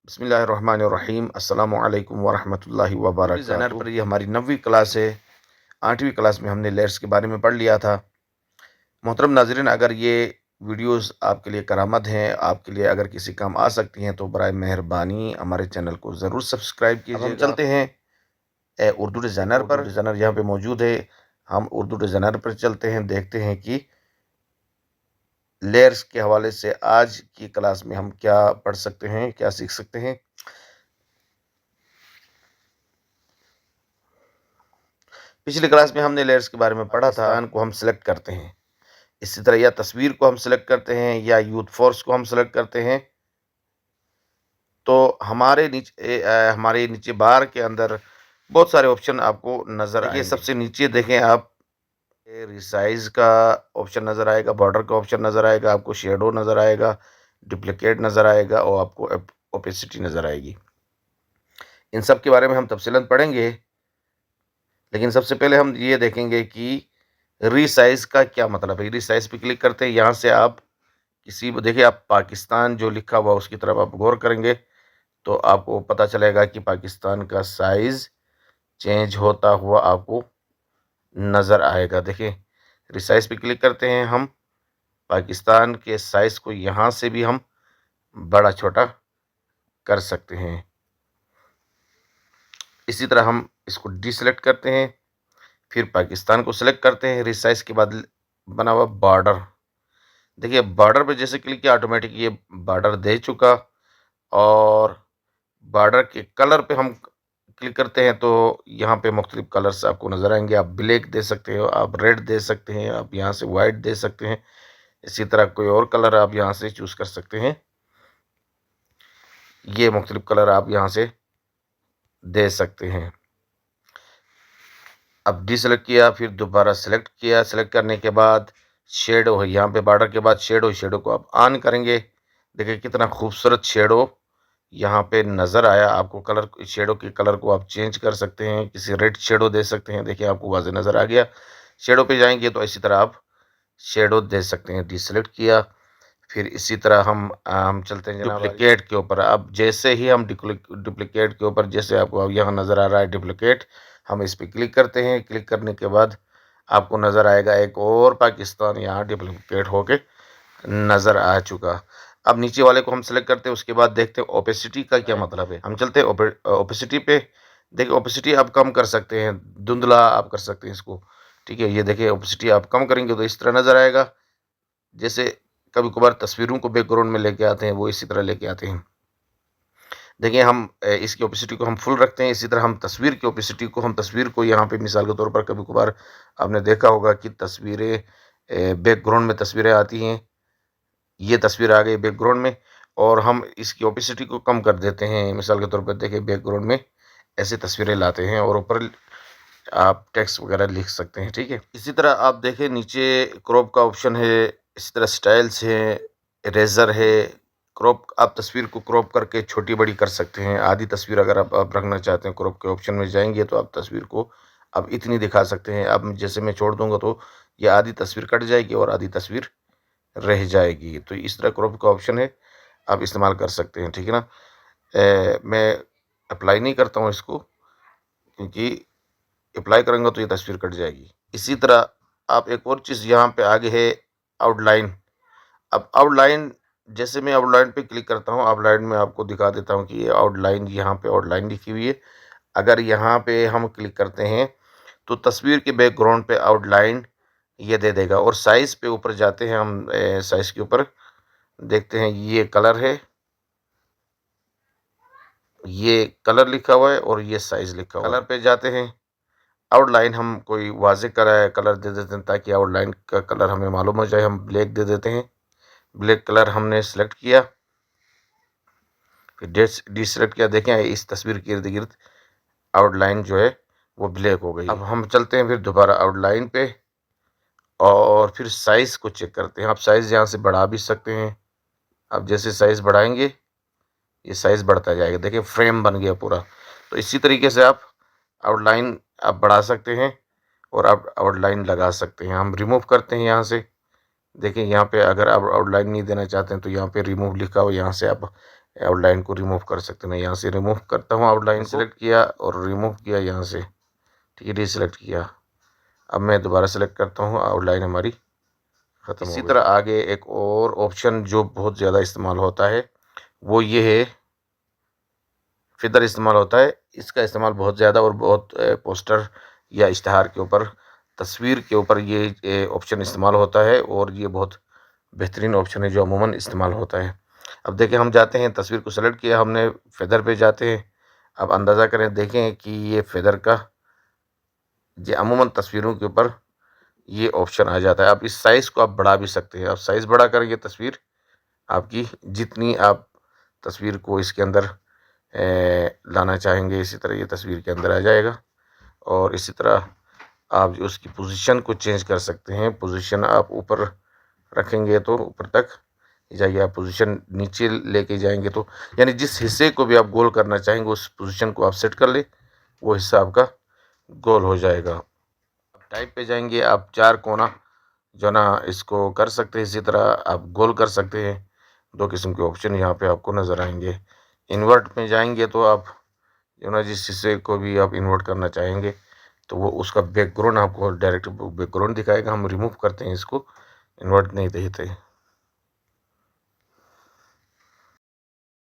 बिस्मिल्लाहिर्रहमानिर्रहीम। अस्सलामु अलैकुम वरहमतुल्लाहि वबरकातुहू। ज़ैनर पर ये हमारी 9वीं क्लास है। 8वीं क्लास में हमने लेयर्स के बारे में पढ़ लिया था। मोहतरम नाज़रीन, अगर ये वीडियोस आपके लिए करामत हैं, आपके लिए अगर किसी काम आ सकती हैं, तो बराए मेहरबानी हमारे चैनल को ज़रूर सब्सक्राइब कीजिएगा। हम चलते हैं उर्दू डिज़ाइनर पर। डिज़ाइनर यहाँ पे मौजूद है। हम उर्दू डिज़ाइनर पर चलते हैं, देखते हैं कि लेयर्स के हवाले से आज की क्लास में हम क्या पढ़ सकते हैं, क्या सीख सकते हैं। पिछली क्लास में हमने लेयर्स के बारे में पढ़ा था। को हम सिलेक्ट करते हैं, इसी तरह या तस्वीर को हम सिलेक्ट करते हैं या यूथ फोर्स को हम सिलेक्ट करते हैं, तो हमारे नीचे बार के अंदर बहुत सारे ऑप्शन आपको नजर आएंगे। सबसे नीचे देखें आप, रिसाइज का ऑप्शन नजर आएगा, बॉर्डर का ऑप्शन नजर आएगा, आपको शेडो नजर आएगा, डुप्लीकेट नजर आएगा और आपको ओपेसिटी नजर आएगी। इन सब के बारे में हम तफसीलन पढ़ेंगे, लेकिन सबसे पहले हम ये देखेंगे कि रीसाइज का क्या मतलब है। रीसाइज पे क्लिक करते हैं। यहाँ से आप देखिए, आप पाकिस्तान जो लिखा हुआ उसकी तरफ आप गौर करेंगे तो आपको पता चलेगा कि पाकिस्तान का साइज चेंज होता हुआ आपको नज़र आएगा। देखिए, रिसाइज पे क्लिक करते हैं, हम पाकिस्तान के साइज को यहाँ से भी हम बड़ा छोटा कर सकते हैं। इसी तरह हम इसको डिसेलेक्ट करते हैं, फिर पाकिस्तान को सिलेक्ट करते हैं। रिसाइज के बाद बना हुआ बॉर्डर, देखिए बॉर्डर पे जैसे क्लिक किया ऑटोमेटिक ये बॉर्डर दे चुका। और बॉर्डर के कलर पे हम क्लिक करते हैं तो यहाँ पे मुख्तलिफ कलर्स आपको नज़र आएंगे। आप ब्लैक दे सकते हो, आप रेड दे सकते हैं, आप यहाँ से वाइट दे सकते हैं। इसी तरह कोई और कलर आप यहाँ से चूज़ कर सकते हैं। ये मुख्तलिफ कलर आप यहाँ से दे सकते हैं। अब डिसेलेक्ट किया, फिर दोबारा सेलेक्ट किया। सेलेक्ट करने के बाद शेडो है, यहाँ पे बॉर्डर के बाद शेडो को आप ऑन करेंगे। देखिए कितना खूबसूरत शेडो यहाँ पे नज़र आया। आपको कलर, शेडो के कलर को आप चेंज कर सकते हैं, किसी रेड शेडो दे सकते हैं। देखिए आपको वाज़े नज़र आ गया। शेडो पे जाएंगे तो इसी तरह आप शेडो दे सकते हैं। डिसेलेक्ट किया, फिर इसी तरह हम चलते हैं डुप्लीकेट के ऊपर। अब जैसे ही हम डुप्लीकेट के ऊपर, जैसे आपको यहाँ नज़र आ रहा है डुप्लीकेट, हम इस पर क्लिक करते हैं। क्लिक करने के बाद आपको नज़र आएगा एक और पाकिस्तान यहाँ डुप्लीकेट होके नज़र आ चुका। अब नीचे वाले को हम सेलेक्ट करते हैं, उसके बाद देखते हैं ओपेसिटी का क्या मतलब है। हम चलते हैं ओपेसिटी पे। देखिए ओपेसिटी आप कम कर सकते हैं, धुंधला आप कर सकते हैं इसको। ठीक है, ये देखिए ओपेसिटी आप कम करेंगे तो इस तरह नज़र आएगा। जैसे कभी कभार तस्वीरों को बैकग्राउंड में लेके आते हैं, वो इसी तरह लेके आते हैं। देखिए हम इसकी ओपेसिटी को हम फुल रखते हैं। इसी तरह हम तस्वीर की ओपेसिटी को, हम तस्वीर को यहाँ पे मिसाल के तौर पर कभी कभार आपने देखा होगा कि तस्वीरें, बैकग्राउंड में तस्वीरें आती हैं, ये तस्वीर आ गई बैकग्राउंड में और हम इसकी ओपेसिटी को कम कर देते हैं। मिसाल के तौर पर देखिए बैकग्राउंड में ऐसे तस्वीरें लाते हैं और ऊपर आप टेक्स्ट वगैरह लिख सकते हैं। ठीक है, इसी तरह आप देखें नीचे क्रॉप का ऑप्शन है, इसी तरह स्टाइल्स है, इरेजर है। क्रॉप, आप तस्वीर को क्रॉप करके छोटी बड़ी कर सकते हैं। आधी तस्वीर अगर आप रखना चाहते हैं, क्रॉप के ऑप्शन में जाएंगे तो आप तस्वीर को अब इतनी दिखा सकते हैं। अब जैसे मैं छोड़ दूंगा तो ये आधी तस्वीर कट जाएगी और आधी तस्वीर रह जाएगी। तो इस तरह क्रॉप का ऑप्शन है, आप इस्तेमाल कर सकते हैं। ठीक है ना। मैं अप्लाई नहीं करता हूँ इसको, क्योंकि अप्लाई करेंगे तो ये तस्वीर कट जाएगी। इसी तरह आप एक और चीज़ यहाँ पे आगे है, आउटलाइन। अब आउटलाइन, जैसे मैं आउटलाइन पे क्लिक करता हूँ, आउटलाइन में आपको दिखा देता हूँ कि ये आउटलाइन, यहाँ पे आउटलाइन लिखी हुई है। अगर यहाँ पे हम क्लिक करते हैं तो तस्वीर के बैकग्राउंड पे आउटलाइन ये दे देगा। और साइज़ पे ऊपर जाते हैं हम, साइज़ के ऊपर देखते हैं, ये कलर है, ये कलर लिखा हुआ है और ये साइज़ लिखा हुआ है। कलर पे जाते हैं, आउटलाइन हम कोई वाज़े कलर दे देते हैं ताकि आउटलाइन का कलर हमें मालूम हो जाए। हम ब्लैक दे देते हैं, ब्लैक कलर हमने सेलेक्ट किया, फिर डिसेलेक्ट किया। देखें इस तस्वीर के इर्द गिर्द आउटलाइन जो है वो ब्लैक हो गई। अब हम चलते हैं फिर दोबारा आउटलाइन पे और फिर साइज़ को चेक करते हैं। आप साइज़ यहाँ से बढ़ा भी सकते हैं। अब जैसे साइज़ बढ़ाएंगे ये साइज़ बढ़ता जाएगा। देखिए फ्रेम बन गया पूरा। तो इसी तरीके से आप आउटलाइन आप बढ़ा सकते हैं और आप आउटलाइन लगा सकते हैं। हम रिमूव करते हैं यहाँ से। देखिए यहाँ पे अगर आप आउटलाइन नहीं देना चाहते हैं तो यहाँ पे रिमूव लिखा हो, यहाँ से आप आउटलाइन को रिमूव कर सकते हैं। मैं यहाँ से रिमूव करता हूँ, आउटलाइन सेलेक्ट किया और रिमूव किया यहाँ से, ठीक है, डीसेलेक्ट किया। अब मैं दोबारा सेलेक्ट करता हूँ, आउटलाइन हमारी ख़त्म हो गई। इसी तरह आगे एक और ऑप्शन जो बहुत ज़्यादा इस्तेमाल होता है वो ये है, फिदर इस्तेमाल होता है। इसका इस्तेमाल बहुत ज़्यादा और बहुत पोस्टर या इश्तहार के ऊपर, तस्वीर के ऊपर ये ऑप्शन इस्तेमाल होता है और ये बहुत बेहतरीन ऑप्शन है जो अमूमन इस्तेमाल होता है। अब देखें, हम जाते हैं, तस्वीर को सेलेक्ट किया हमने, फेदर पे जाते हैं। अब अंदाज़ा करें, देखें कि ये फेदर का ये अमूमन तस्वीरों के ऊपर ये ऑप्शन आ जाता है। अब इस साइज़ को आप बढ़ा भी सकते हैं। आप साइज़ बढ़ा कर ये तस्वीर आपकी, जितनी आप तस्वीर को इसके अंदर लाना चाहेंगे, इसी तरह ये तस्वीर के अंदर आ जाएगा। और इसी तरह आप उसकी पोजीशन को चेंज कर सकते हैं। पोजीशन आप ऊपर रखेंगे तो ऊपर तक जाइए, आप पोजीशन नीचे लेके जाएंगे तो, यानी जिस हिस्से को भी आप गोल करना चाहेंगे उस पोजीशन को आप सेट कर ले, वो हिस्सा आपका गोल हो जाएगा। टाइप पे जाएंगे, आप 4 कोना जो ना इसको कर सकते हैं, इसी तरह आप गोल कर सकते हैं। 2 किस्म के ऑप्शन यहाँ पे आपको नज़र आएंगे। इन्वर्ट में जाएंगे तो आप जो ना जिस हिस्से को भी आप इन्वर्ट करना चाहेंगे तो वो उसका बैकग्राउंड आपको डायरेक्ट बैकग्राउंड दिखाएगा। हम रिमूव करते हैं इसको, इन्वर्ट नहीं देते।